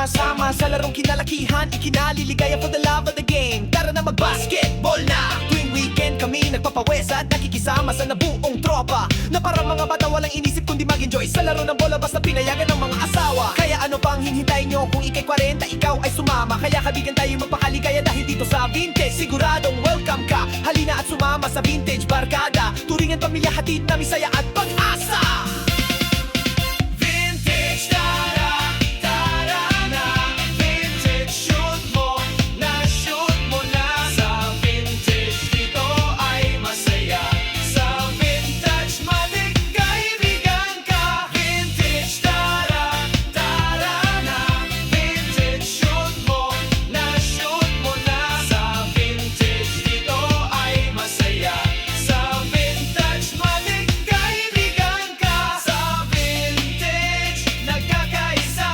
sama-sama sa larong kinalakihan, ikinaliligaya for the love of the game. Tara na mag-basketball na. Tuwing weekend kami nagpapawes at nakikisama sa nabuong tropa, na para mga bata walang inisip kundi mag-enjoy sa laro ng bola basta pinayagan ng mga asawa. Kaya ano pang hinihintay nyo? Kung ikay 40 ikaw ay sumama. Kaya kabigan tayo magpakaligaya dahil dito sa Vintage siguradong welcome ka. Halina at sumama sa Vintage Barkada, turingan pamilya, hatid na misaya at pag-asa. Vintage, tara, tara na. Vintage, shoot mo na sa Vintage, dito ay masaya. Sa Vintage, matik kaibigan ka. Vintage, tara, tara na. Vintage, shoot mo na sa Vintage, dito ay masaya. Sa Vintage, matik kaibigan ka. Sa Vintage, nagkakaisa.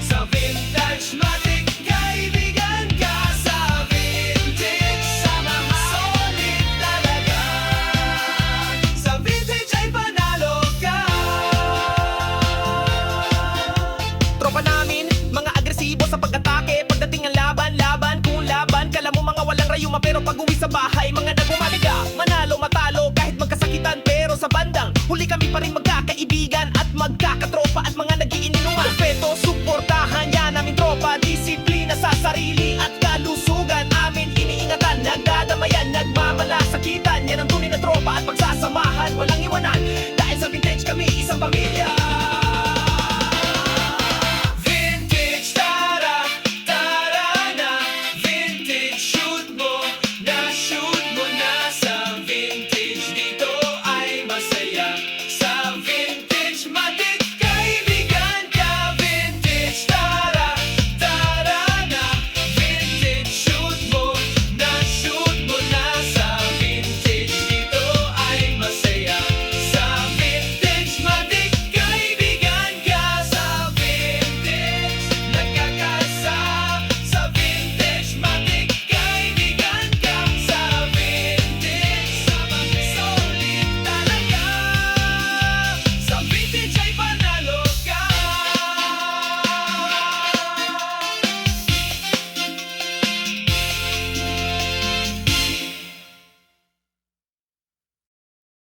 Sa Vintage, matik kaibigan ka. Sa Vintage, samahan solid talaga. Sa Vintage ay panalo ka. Tropa namin, mga agresibo sa pag-atake. Pagdating ang laban, kung laban kala mo mga walang rayuma, pero pag uwi sa bahay, mga nagumaliga. Manalo, matalo, kahit magkasakitan, pero sa bandang huli kami pa rin magkakaibigan at magkakatropa at mga nagiinuman. Respeto, suportahan yan namin tropa, disiplina sa sarili at kalusugan amin iniingatan. Nagdadamayan, nagmamalasakitan.